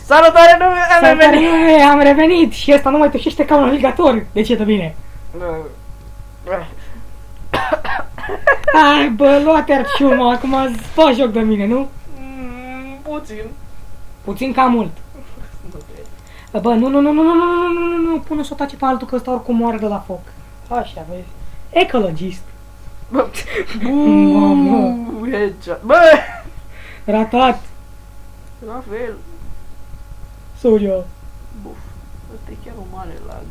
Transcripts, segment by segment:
Salutare, nu am revenit! Am revenit și ăsta nu mai tușește ca un aligator. De ce de bine? Hai bă, lua-te arciuma, acum îți faci joc de mine, nu? Puțin. Puțin ca mult. Bă, nu, pune să o tace pe altul că ăsta oricum moare de la foc. Așa, vezi. Ecologist. Bă, Mamă. headshot. Bă! Ratat. La fel. Soria. Buf, ăsta e chiar un mare lag.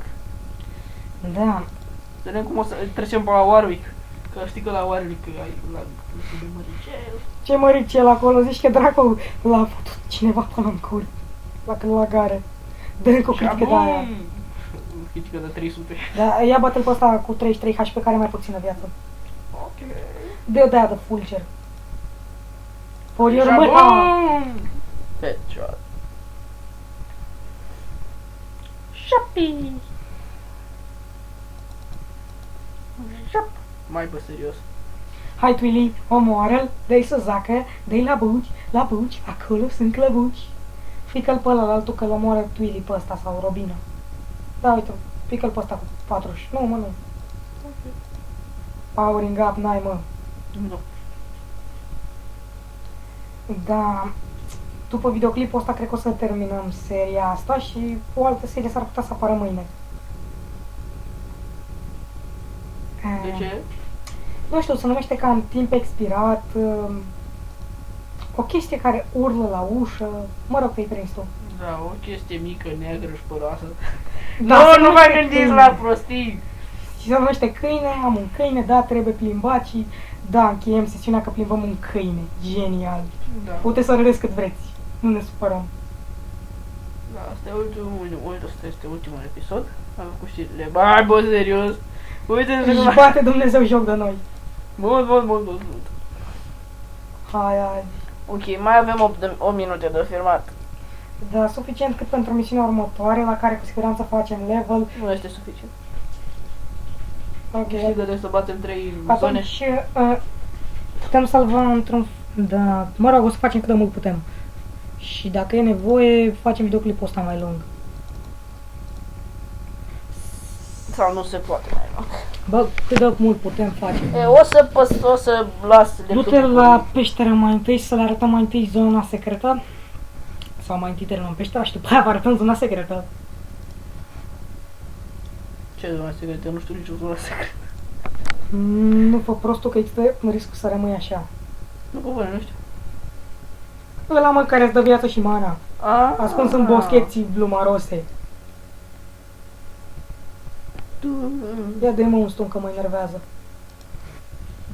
Da. Vedem cum o să trecem pe la Warwick. Că știi că la Warwick ai lag de măricel. Ce măricel acolo? Zici că dracu l-a făcut cineva până în cur. La când la gare. Dă-mi cu o critică de aia. Critică de 300. Da, ia bate-l pe ăsta cu 33 HP care are mai puțină viață. Ok. Dă-o de aia de fulger. For your Jabum! măta! Headshot. Shopping! Shop! Mai pe serios. Hai, Twilly, omoară-l, dă-i să zacă, dă-i la buci, acolo sunt clăbuci. Pică-l pe ăla, altul că-l omoară Twilly pe ăsta sau Robina. Da, uite, pică-l pe ăsta cu 40. Nu, mă, nu. Ok. Powering up, n-ai, mă. Nu. Da, după videoclipul ăsta cred că o să terminăm seria asta și o altă serie s-ar putea să apară mâine. De ce? Nu știu, se numește ca în timp expirat, o chestie care urlă la ușă, mă rog, te-ai prins tu. Da, o chestie mică, neagră și păroasă. Da, Nu, se nu numește mai gândiți câine. la prostii! Și se numește câine, am un câine, da, trebuie plimbat și da, încheiem sesiunea că plimbăm un câine. Genial. Da. Puteți să râdeți cât vreți, nu ne supărăm. Da, asta este ultimul episod. Am făcut știrile. Bai, bă, serios! Uite-te Își cum... bate Dumnezeu joc de noi. Mult. Hai. Ok, mai avem 8 minute de filmat. Da, suficient cât pentru misiunea următoare, la care cu siguranță facem level. Nu este suficient. Ok. Știi că trebuie să batem 3 zone? Atunci putem salva într-un... Da, mă rog, o să facem cât de mult putem. Și dacă e nevoie, facem videoclipul ăsta mai lung. Sau nu se poate mai lung. Bă, cât de mult putem face. O să las Du-te la peșteră mai întâi, să le arătăm mai întâi zona secretă. Sau mai întâi terminăm peștera și după aia vă arătăm zona secretă. Ce zona secretă? Nu știu nicio zonă secretă. Nu fă prostul că există riscul să rămâi așa. Nu, pe bune, nu știu. Ăla mă care îți dă viață și mana. Ascuns în boscheții blumarose. Ia dă-i un stun că mă enervează.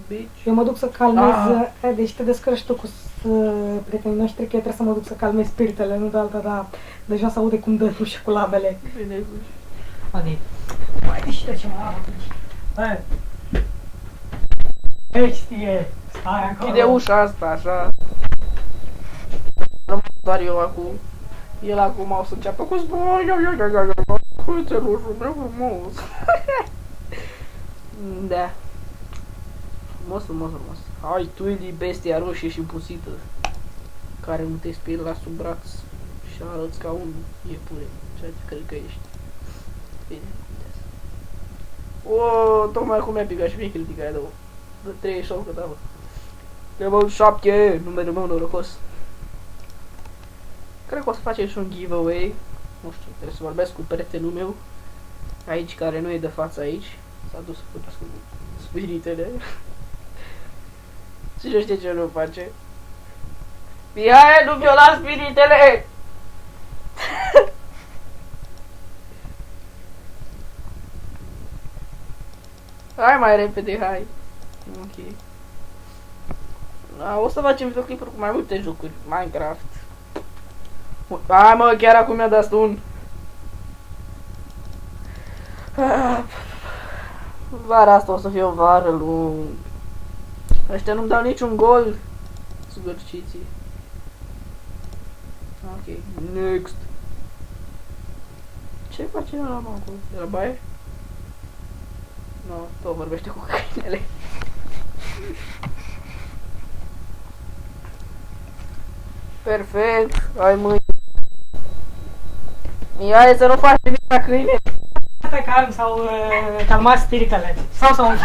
Bitch. Eu mă duc să calmez, deci te descărci tu cu prietenii noștri, că eu trebuie să mă duc să calmez spiritele, nu de alta, dar deja se aude cum dă ușa cu labele. Bine, Adi, mai deși trecem la atunci. Bestie, stai acolo. închide ușa asta, așa. Rămân doar eu acum. El acum o să înceapă cu cuțelușul meu frumos. Da. Frumos. Hai, Twilly, bestia roșie și pusită, care nu te speri la sub braț și arăți ca un iepure, ceea ce cred că ești. Bine, uite-ți. Tocmai acum mi-a picat și mie critica aia de 38 cât am. Level 7, numele meu norocos. Cred că o să facem și un giveaway. Nu știu, trebuie să vorbesc cu prietenul meu aici, care nu e de față aici. S-a dus să vorbească cu spiritele. Cine știe ce nu face? Mihai, nu viola spiritele! Hai mai repede, hai. Ok. Da, o să facem videoclipuri cu mai multe jocuri. Minecraft. Hai mă, chiar acum mi-a dat stun. Vara asta o să fie o vară lungă. Ăștia nu-mi dau niciun gol. Zgârciții. Ok, next. Ce face ăla mă acolo? De la baie? Nu, tot vorbește cu câinele. Perfect, ai mâini. Ia să nu faci nimic la câine. Pe calm sau calmat spiritele. Sau s-au închis.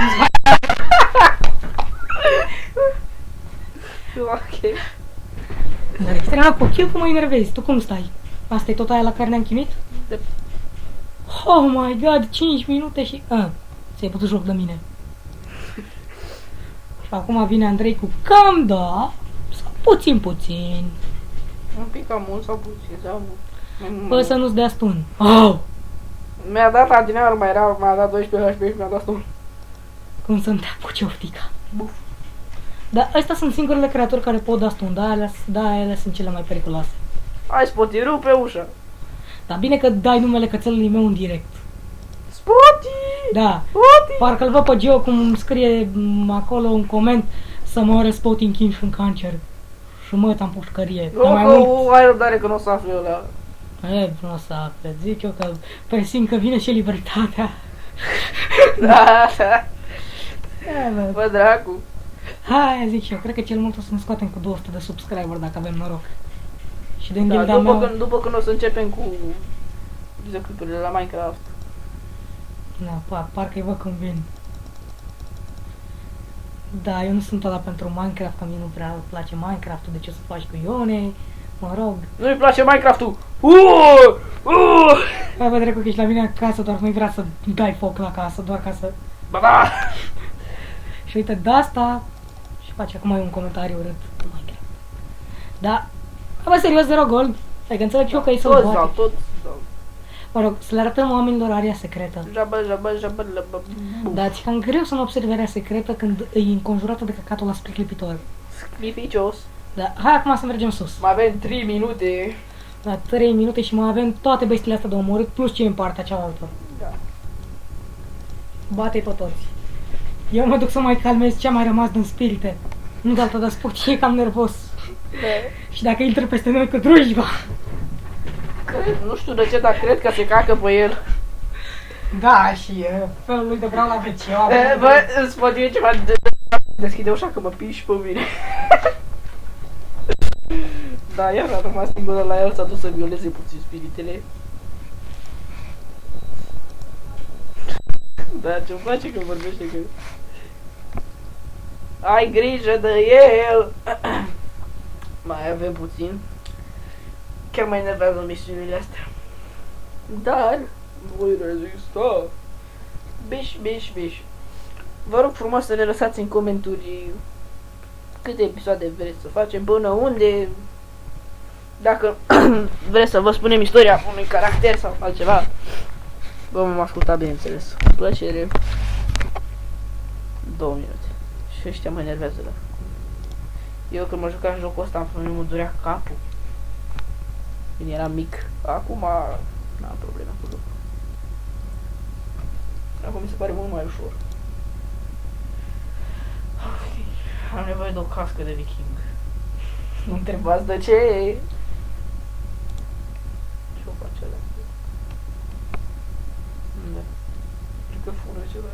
Ok. Dar extrema cu ochiul cum mă enervezi. Tu cum stai? Asta e tot aia la care ne-am chinuit? Oh my god, 5 minute și... ți-ai putut joc de mine. Și acum vine Andrei cu cam da, sau puțin. Un pic cam mult sau puțin, sau mult. Bă, să nu-ți dea stun. Oh! Mi-a dat adineaur mai rău, mi-a dat 12 HP și mi-a dat stun. Cum să-mi dea cu cioftica. Buf. Dar ăstea sunt singurele creaturi care pot da stun, da, ele sunt cele mai periculoase. Hai, Spoti, rupe ușa. Dar bine că dai numele cățelului meu în direct. Spoti! Da. Spoti! Parcă-l văd pe Geo cum îmi scrie acolo un coment să moare Spotting King și un cancer. Și mă, am pușcărie. Dar mai mult... Ai răbdare că nu o să afli ăla. Nu o să afle. Zic eu că presimt că vine și libertatea. Da. Bă. Bă, dracu. Hai, zic și eu, cred că cel mult o să ne scoatem cu 200 de subscriber dacă avem noroc. Și din Da, gilda mea... după când o să începem cu videoclipurile la Minecraft. Da, parcă-i văd când vin. Da, eu nu sunt ăla pentru Minecraft, că mie nu prea îmi place Minecraft-ul, de ce să faci cu Ione, mă rog. Nu-i place Minecraft-ul! Hai, bă, dracu, că ești la mine acasă, doar nu-i vrea să dai foc la casă, doar ca să... Ba da! Și uite, de asta... Și face acum un comentariu urât în Minecraft. Da, bă, serios, 0 gold. Adică înțeleg și eu că e să-l bate. Tot dau. Mă rog, să le arătăm oamenilor area secretă. Jabă, Dar ți cam greu să nu observi area secretă când e înconjurată de căcatul ăla sclipitor. Scrificios. Da, hai acum să mergem sus. Mai avem 3 minute. Da, 3 minute și mai avem toate bestiile astea de omorât, plus ce în partea cealaltă. Da. Bate-i pe toți. Eu mă duc să mai calmez ce a mai rămas din spirite. Nu de altă de sport, e cam nervos. Da. Și dacă intră peste noi cu drujba. Nu știu de ce, dar cred că se cacă pe el. Da, și felul lui de brau la veci. Bă, îți pot dire ceva de... Deschide ușa că mă piși pe mine. Da, iar a rămas singură la el, s-a dus să violeze puțin spiritele. Da, ce-mi place că vorbește că... Ai grijă de el! Mai avem puțin. Chiar mai enervează misiunile astea. Dar voi rezista. Biș. Vă rog frumos să ne lăsați în comentarii câte episoade vreți să facem, până unde. Dacă vreți să vă spunem istoria unui caracter sau altceva, vă vom asculta, bineînțeles. Cu plăcere. 2 minute. Și ăștia mă enervează la. Eu când mă jucam jocul ăsta, îmi durea capul. Când eram mic. Acum n-am probleme cu jocul. Acum mi se pare mult mai ușor. Okay. Am nevoie de o cască de viking. Nu întrebați de ce. Ce-o face ăla? Da. Cred că fură ceva.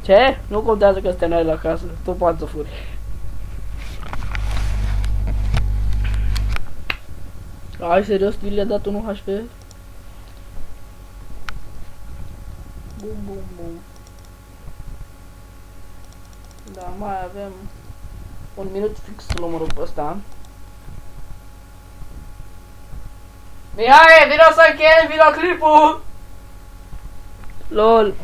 Ce? Nu contează că stai n-ai la casă. Tu poți să furi. Ai serios, tu le-a dat 1 HP? Bum. Da, mai avem 1 minut fix să-l omorâm pe ăsta. Mihai, vino să încheiem videoclipul! LOL!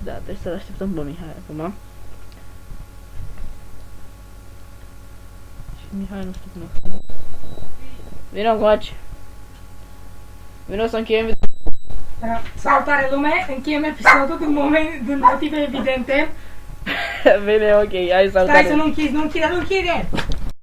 Da, trebuie să-l așteptăm pe Mihai acum. Și Mihai nu știu cum o să... Vino încoace! Vino să încheiem videoclipul! Salutare lume, încheiem episodul din motive evidente. Bine, ok, hai salutare! Stai să nu închide!